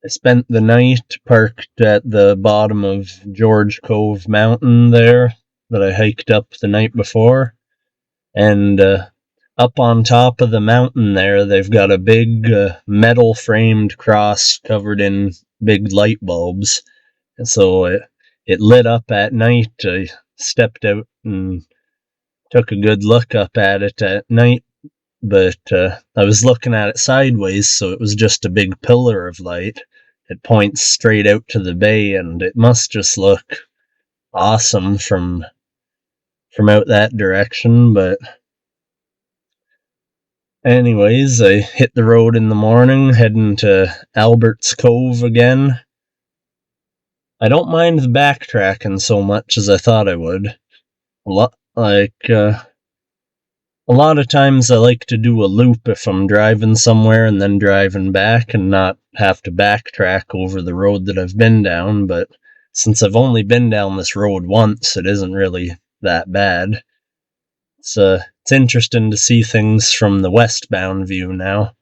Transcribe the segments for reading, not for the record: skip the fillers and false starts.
I spent the night parked at the bottom of George Cove Mountain there that I hiked up the night before. And up on top of the mountain there, they've got a big metal framed cross covered in big light bulbs. And so it lit up at night. I stepped out and took a good look up at it at night, but I was looking at it sideways, so it was just a big pillar of light. It points straight out to the bay, and it must just look awesome from out that direction. But anyways, I hit the road in the morning, heading to Albert's Cove again. I don't mind the backtracking so much as I thought I would. A lot of times I like to do a loop if I'm driving somewhere and then driving back and not have to backtrack over the road that I've been down, but since I've only been down this road once, it isn't really that bad. It's interesting to see things from the westbound view now.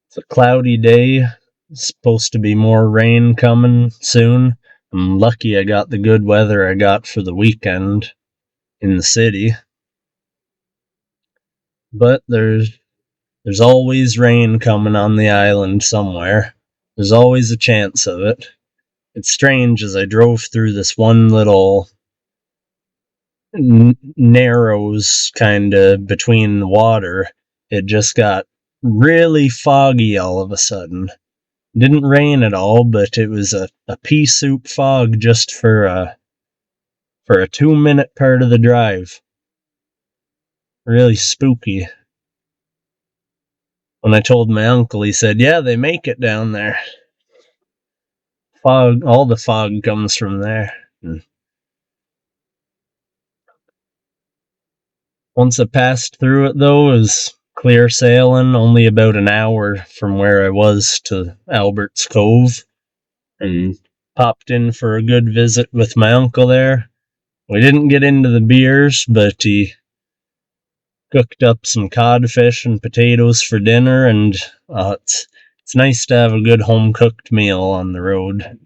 It's a cloudy day. It's supposed to be more rain coming soon. I'm lucky I got the good weather I got for the weekend in the city. But there's always rain coming on the island somewhere. There's always a chance of it. It's strange, as I drove through this one little narrows kind of between the water, it just got really foggy all of a sudden. It didn't rain at all, but it was a pea soup fog just for a 2-minute part of the drive. Really spooky. When I told my uncle, he said, "Yeah, they make it down there. Fog, all the fog comes from there." Once I passed through it, though, it was clear sailing, only about an hour from where I was to Albert's Cove, and popped in for a good visit with my uncle there. We didn't get into the beers, but he cooked up some codfish and potatoes for dinner, and it's nice to have a good home-cooked meal on the road.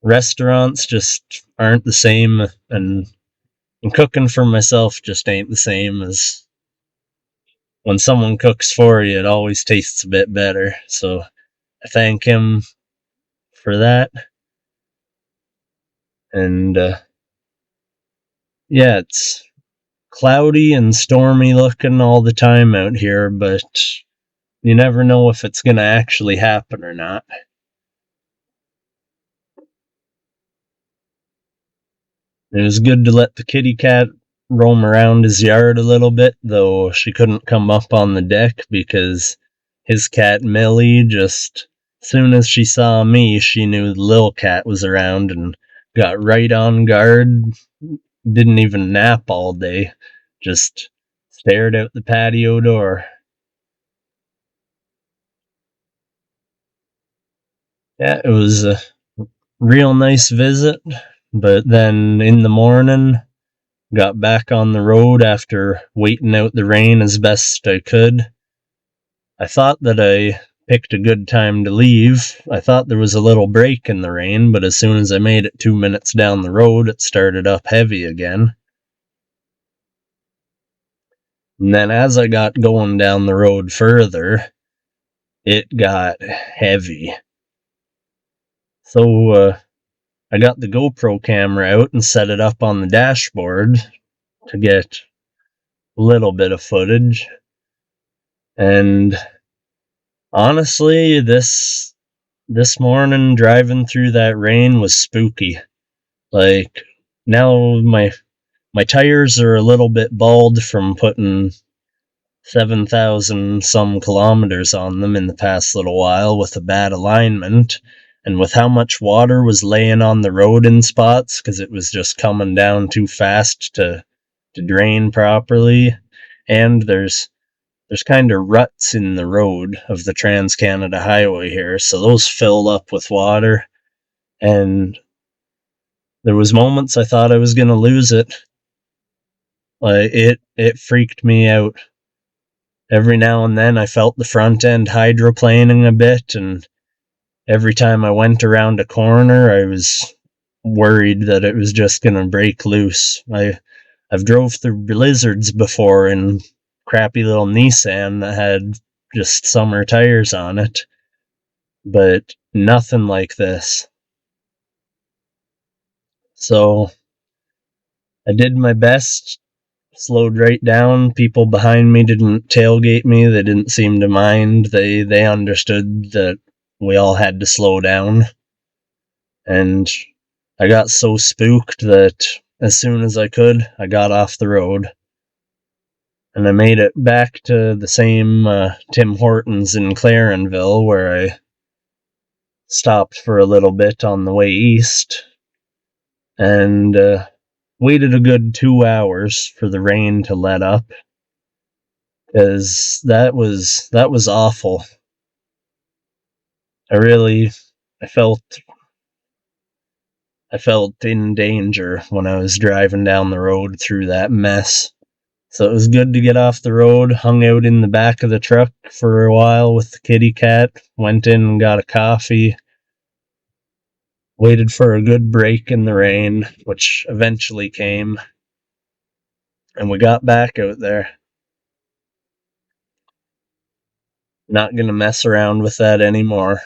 Restaurants just aren't the same, and cooking for myself just ain't the same as when someone cooks for you. It always tastes a bit better, so I thank him for that. And yeah, it's cloudy and stormy looking all the time out here, but you never know if it's gonna actually happen or not. It was good to let the kitty cat roam around his yard a little bit, though she couldn't come up on the deck because his cat Millie, just soon as she saw me, she knew the little cat was around and got right on guard. Didn't even nap all day, just stared out the patio door. Yeah, it was a real nice visit, but then in the morning, got back on the road after waiting out the rain as best I could. I thought that I picked a good time to leave. I thought there was a little break in the rain, but as soon as I made it 2 minutes down the road, it started up heavy again. And then as I got going down the road further, it got heavy. So I got the GoPro camera out and set it up on the dashboard to get a little bit of footage. And honestly, this morning driving through that rain was spooky. Like, now my tires are a little bit bald from putting 7,000 some kilometers on them in the past little while with a bad alignment, and with how much water was laying on the road in spots because it was just coming down too fast to drain properly. And there's kind of ruts in the road of the Trans-Canada Highway here, so those fill up with water, and there was moments I thought I was going to lose it. Like, it freaked me out. every now and then I felt the front end hydroplaning a bit, and every time I went around a corner, I was worried that it was just going to break loose. I've drove through blizzards before in crappy little Nissan that had just summer tires on it, but nothing like this. So I did my best, slowed right down. People behind me didn't tailgate me. They didn't seem to mind. They understood that we all had to slow down. And I got so spooked that as soon as I could, I got off the road. And I made it back to the same Tim Hortons in Clarenville, where I stopped for a little bit on the way east, and waited a good 2 hours for the rain to let up, because that was awful. I felt in danger when I was driving down the road through that mess. So it was good to get off the road, hung out in the back of the truck for a while with the kitty cat, went in and got a coffee, waited for a good break in the rain, which eventually came, and we got back out there. Not gonna mess around with that anymore.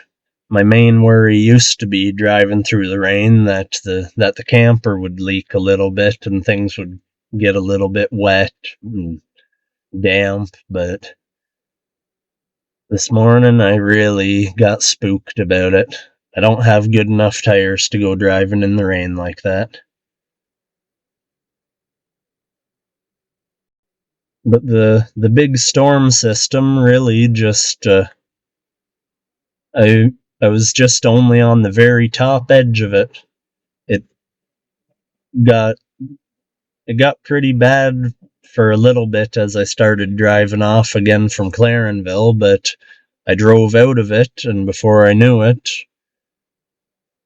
My main worry used to be driving through the rain, that the camper would leak a little bit and things would get a little bit wet and damp, but this morning I really got spooked about it. I don't have good enough tires to go driving in the rain like that. But the big storm system really just I was just only on the very top edge of it. It got it got pretty bad for a little bit as I started driving off again from Clarenville, but I drove out of it, and before I knew it,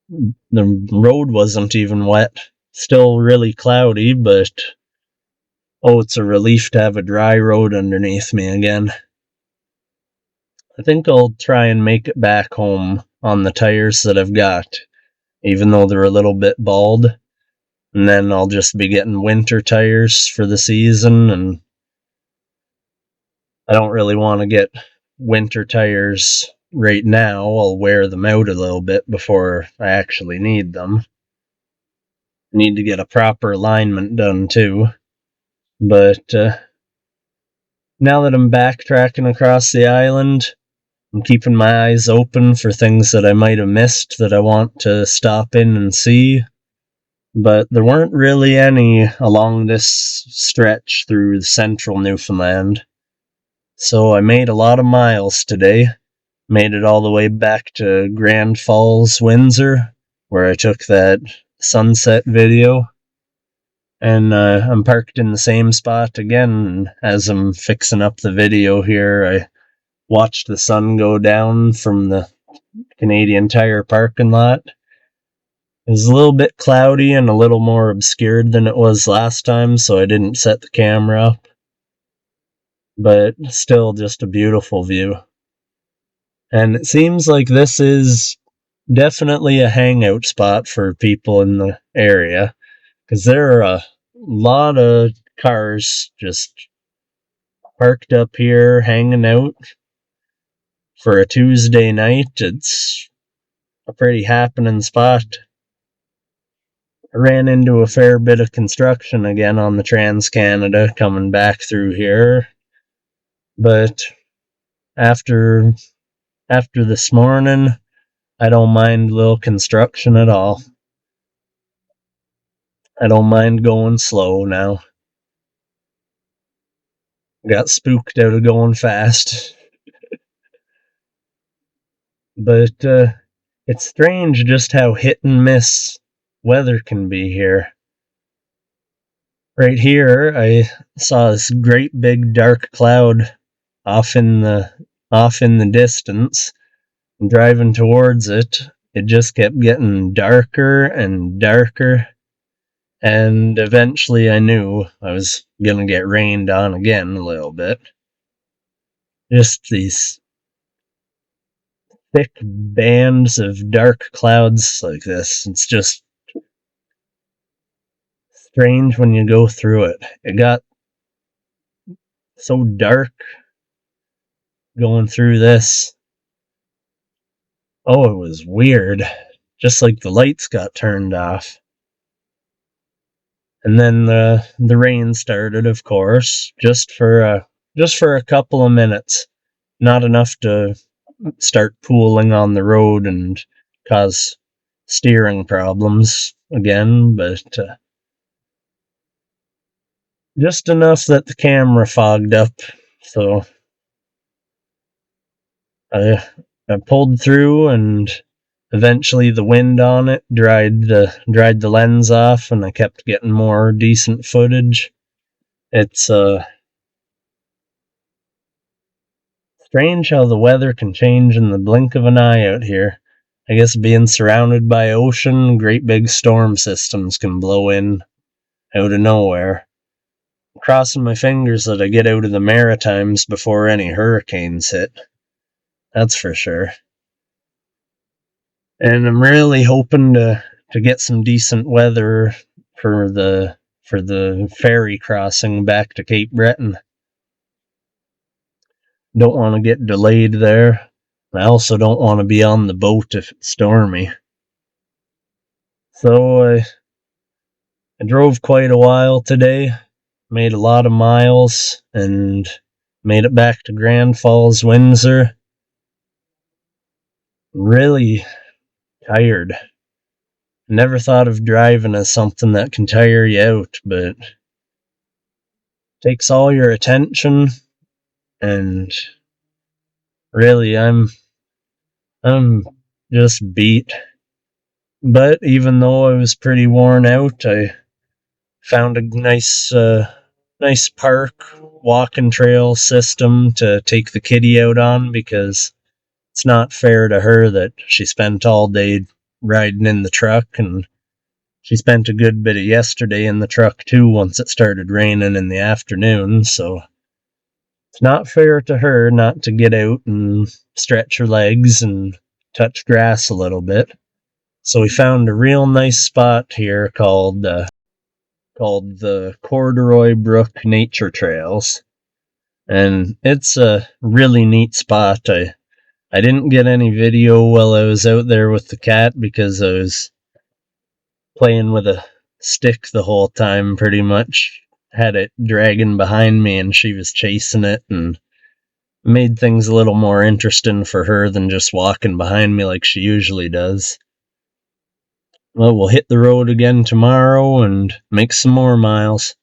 the road wasn't even wet. Still really cloudy, but oh, it's a relief to have a dry road underneath me again. I think I'll try and make it back home on the tires that I've got, even though they're a little bit bald. And then I'll just be getting winter tires for the season, and I don't really want to get winter tires right now. I'll wear them out a little bit before I actually need them. Need to get a proper alignment done too. But now that I'm backtracking across the island, I'm keeping my eyes open for things that I might have missed that I want to stop in and see. But there weren't really any along this stretch through central Newfoundland. So I made a lot of miles today. Made it all the way back to Grand Falls-Windsor, where I took that sunset video. And I'm parked in the same spot again. And as I'm fixing up the video here, I watched the sun go down from the Canadian Tire parking lot. It was a little bit cloudy and a little more obscured than it was last time, so I didn't set the camera up. But still just a beautiful view. And it seems like this is definitely a hangout spot for people in the area, because there are a lot of cars just parked up here hanging out for a Tuesday night. It's a pretty happening spot. I ran into a fair bit of construction again on the Trans-Canada coming back through here, but after this morning, I don't mind little construction at all. I don't mind going slow now. Got spooked out of going fast. But it's strange just how hit and miss weather can be here. Right here, I saw this great big dark cloud off in the distance. And driving towards it, it just kept getting darker and darker. And eventually I knew I was gonna get rained on again a little bit. Just these thick bands of dark clouds like this. It's just strange when you go through it. It got so dark going through this. Oh, it was weird. Just like the lights got turned off. And then the rain started, of course, just for a couple of minutes. Not enough to start pooling on the road and cause steering problems again, but just enough that the camera fogged up. So I pulled through, and eventually the wind on it dried the lens off, and I kept getting more decent footage. It's strange how the weather can change in the blink of an eye out here. I guess being surrounded by ocean, great big storm systems can blow in out of nowhere. I'm crossing my fingers that I get out of the Maritimes before any hurricanes hit. That's for sure. And I'm really hoping to get some decent weather for the ferry crossing back to Cape Breton. Don't want to get delayed there. I also don't want to be on the boat if it's stormy. So I drove quite a while today, made a lot of miles, and made it back to Grand Falls-Windsor. Really tired. Never thought of driving as something that can tire you out, but takes all your attention, and really I'm just beat. But even though I was pretty worn out, I found a nice park walking trail system to take the kitty out on, because it's not fair to her that she spent all day riding in the truck, and she spent a good bit of yesterday in the truck too once it started raining in the afternoon, so it's not fair to her not to get out and stretch her legs and touch grass a little bit. So we found a real nice spot here called the Corduroy Brook Nature Trails, and it's a really neat spot. I didn't get any video while I was out there with the cat because I was playing with a stick the whole time, pretty much. Had it dragging behind me and she was chasing it, and made things a little more interesting for her than just walking behind me like she usually does. Well, we'll hit the road again tomorrow and make some more miles.